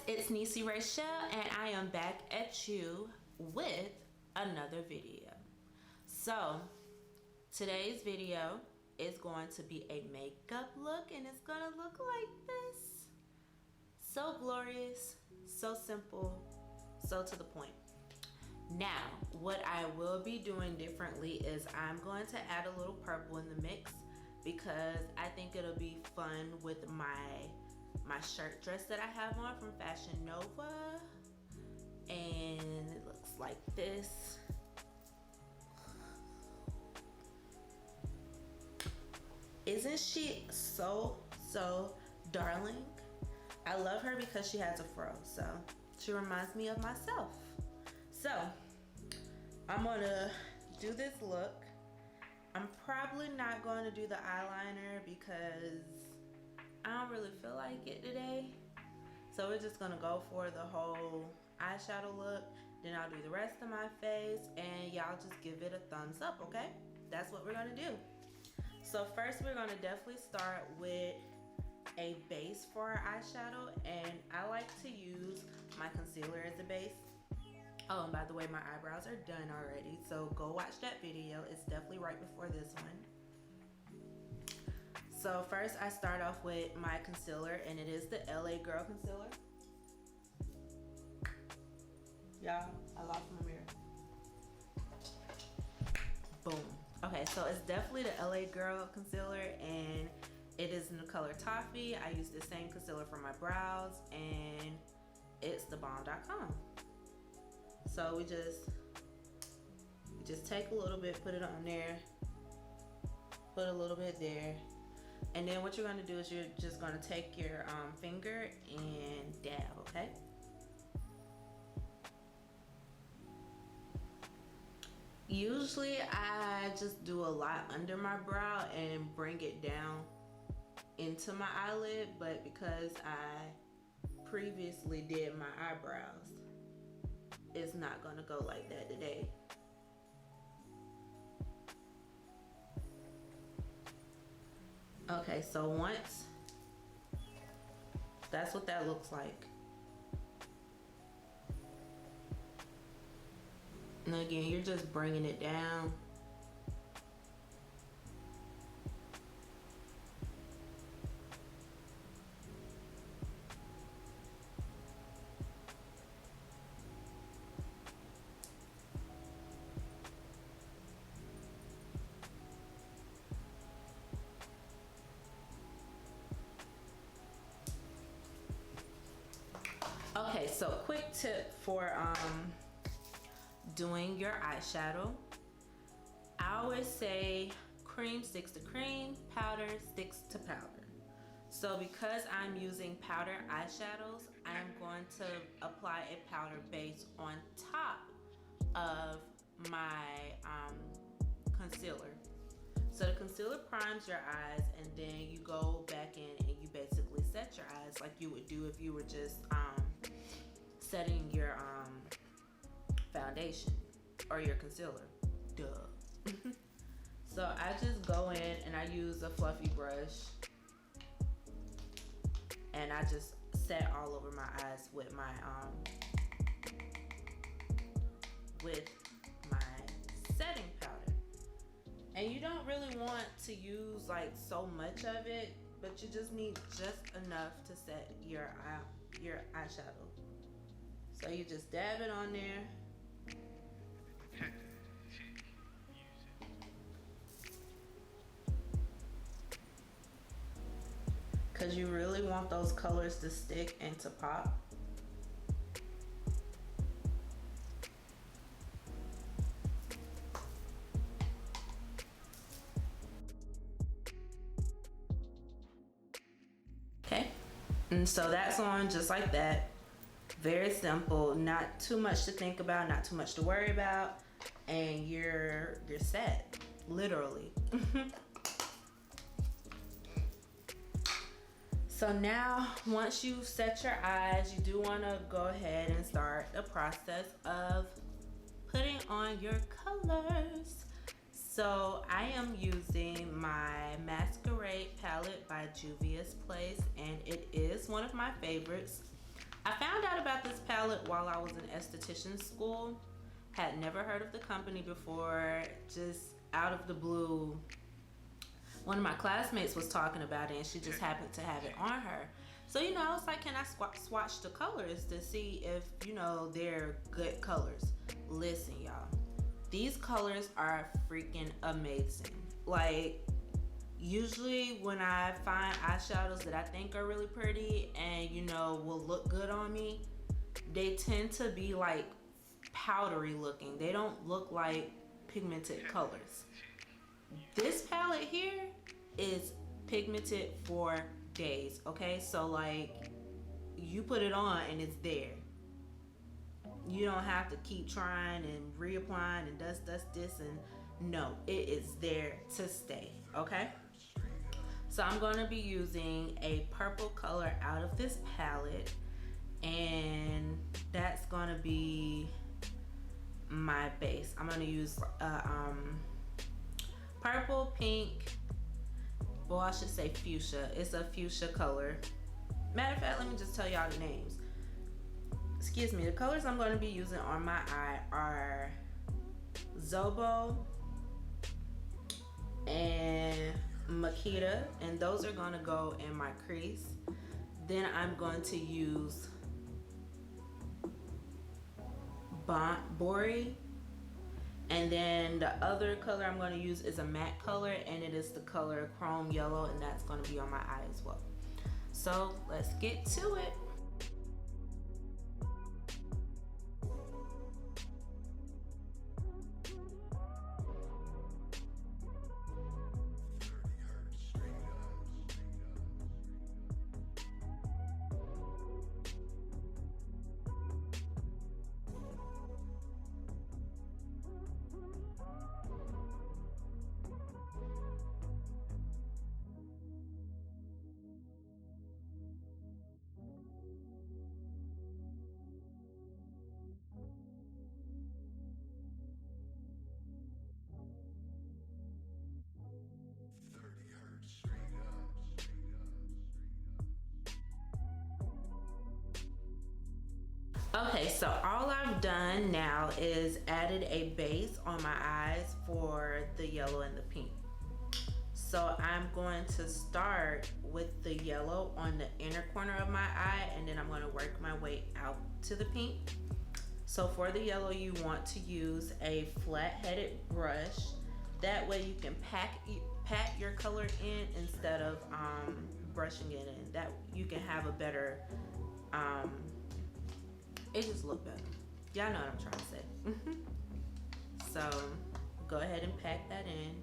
it's NEESYRAYCHELLE and I am back at you with another video. So today's video is going to be a makeup look, and it's gonna look like this. So glorious, so simple, so to the point. Now what I will be doing differently is I'm going to add a little purple in the mix because I think it'll be fun with my shirt dress that I have on from Fashion Nova, and it looks like this. Isn't she so darling? I love her because she has a fro, so she reminds me of myself. So I'm gonna do this look. I'm probably not going to do the eyeliner because I don't really feel like it today. So we're just gonna go for the whole eyeshadow look. Then I'll do the rest of my face and y'all just give it a thumbs up, okay? That's what we're gonna do. So first we're gonna definitely start with a base for our eyeshadow, and I like to use my concealer as a base. Oh, and by the way, my eyebrows are done already, so go watch that video. It's definitely right before this one. So first I start off with my concealer, and it is the LA Girl concealer. Y'all, I lost my mirror. Boom. Okay, so it's definitely the LA Girl concealer, and it is in the color Toffee. I use the same concealer for my brows, and it's the bomb.com. So we just take a little bit, put it on there, put a little bit there, and then what you're going to do is you're just going to take your finger and dab, okay? Usually I just do a lot under my brow and bring it down into my eyelid, but because I previously did my eyebrows, it's not gonna go like that today. Okay, so once, that's what that looks like. And again, you're just bringing it down. Okay, so quick tip for doing your eyeshadow. I always say cream sticks to cream, powder sticks to powder. So because I'm using powder eyeshadows, I'm going to apply a powder base on top of my concealer. So the concealer primes your eyes, and then you go back in and you basically set your eyes like you would do if you were just setting your foundation or your concealer. Duh. So I just go in and I use a fluffy brush, and I just set all over my eyes with my setting powder. And you don't really want to use like so much of it, but you just need just enough to set your eyeshadow. So you just dab it on there. Because you really want those colors to stick and to pop. Okay, and so that's on just like that. Very simple, not too much to think about, not too much to worry about, and you're set, literally. So now once you set your eyes, you do want to go ahead and start the process of putting on your colors. So I am using my Masquerade palette by Juvia's Place, and it is one of my favorites. I found out about this palette while I was in esthetician school. Had never heard of the company before. Just out of the blue, one of my classmates was talking about it and she just happened to have it on her. So, you know, I was like, can I swatch the colors to see if, you know, they're good colors? Listen, y'all, these colors are freaking amazing. Like, usually when I find eyeshadows that I think are really pretty and, you know, will look good on me, they tend to be like powdery looking. They don't look like pigmented colors. This palette here is pigmented for days, okay? So like, you put it on and it's there. You don't have to keep trying and reapplying and dust this, and no, it is there to stay, okay? So I'm going to be using a purple color out of this palette, and that's going to be my base. I'm going to use purple, pink, well, I should say fuchsia. It's a fuchsia color. Matter of fact, let me just tell y'all the names. Excuse me. The colors I'm going to be using on my eye are Zobo and Makita, and those are going to go in my crease. Then I'm going to use Bori, and then the other color I'm going to use is a matte color, and it is the color Chrome Yellow, and that's going to be on my eye as well. So let's get to it. Okay, so all I've done now is added a base on my eyes for the yellow and the pink. So I'm going to start with the yellow on the inner corner of my eye, and then I'm going to work my way out to the pink. So for the yellow, you want to use a flat-headed brush. That way you can pat your color in instead of brushing it in. That you can have a better it just look better. Y'all know what I'm trying to say. So go ahead and pack that in.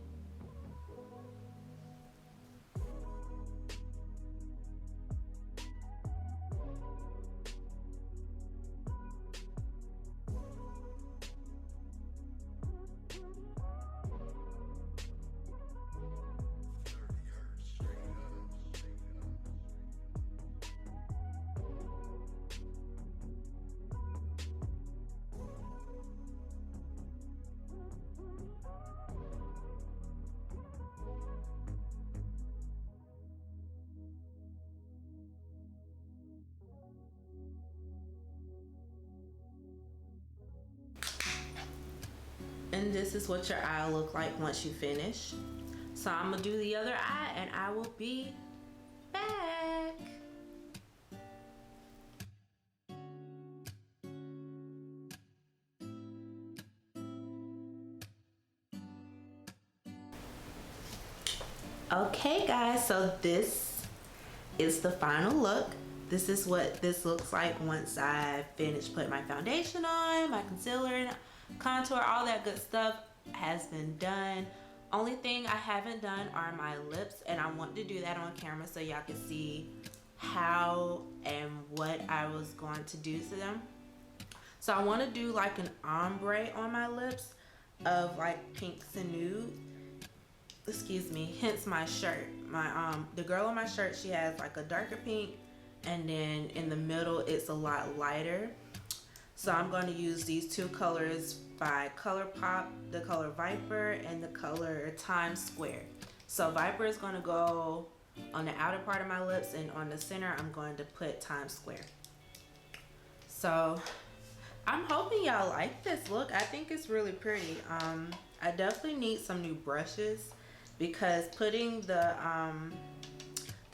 And this is what your eye will look like once you finish. So I'm gonna do the other eye and I will be back. Okay guys, so this is the final look. This is what this looks like once I finish putting my foundation on, my concealer, contour, all that good stuff has been done. Only thing I haven't done are my lips, and I want to do that on camera so y'all can see how and what I was going to do to them. So I want to do like an ombre on my lips of like pinks and nude. Excuse me, hence my shirt. My the girl on my shirt, she has like a darker pink, and then in the middle it's a lot lighter. So I'm going to use these two colors by ColourPop, the color Viper and the color Times Square. So Viper is going to go on the outer part of my lips, and on the center I'm going to put Times Square. So I'm hoping y'all like this look. I think it's really pretty. I definitely need some new brushes because putting the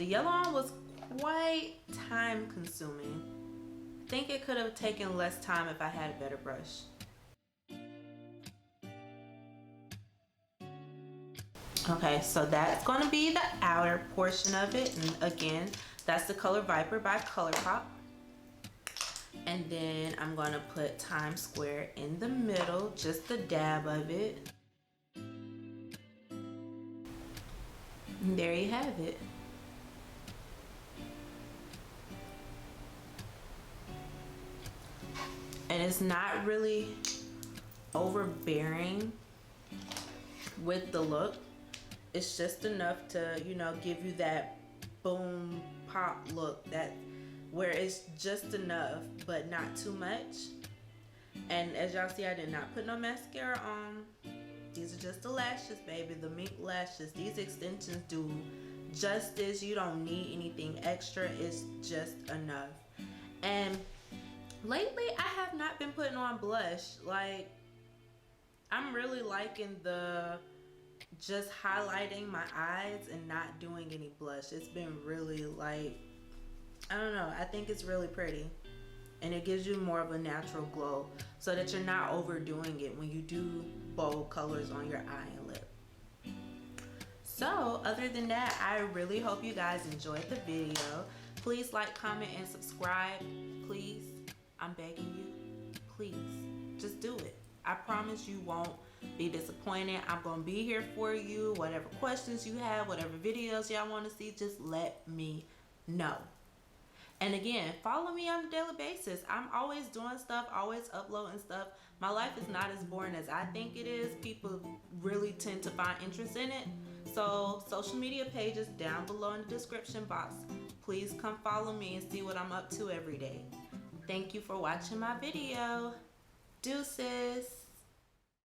yellow on was quite time consuming. I think it could have taken less time if I had a better brush. Okay, so that's going to be the outer portion of it, and again, that's the color Viper by ColourPop. And then I'm going to put Times Square in the middle, just a dab of it. And there you have it. And it's not really overbearing with the look. It's just enough to, you know, give you that boom pop look, that where it's just enough but not too much. And as y'all see, I did not put no mascara on. These are just the lashes, baby, the mink lashes. These extensions do justice. You don't need anything extra. It's just enough. And lately I have not been putting on blush. Like, I'm really liking the just highlighting my eyes and not doing any blush. It's been really, like, I don't know, I think it's really pretty, and it gives you more of a natural glow so that you're not overdoing it when you do bold colors on your eye and lip. So other than that, I really hope you guys enjoyed the video. Please like, comment, and subscribe. Please, I'm begging you, please just do it. I promise you won't be disappointed. I'm gonna be here for you. Whatever questions you have, whatever videos y'all want to see, just let me know. And again, follow me on a daily basis. I'm always doing stuff, always uploading stuff. My life is not as boring as I think it is. People really tend to find interest in it. So social media pages down below in the description box. Please come follow me and see what I'm up to every day. Thank you for watching my video. Deuces.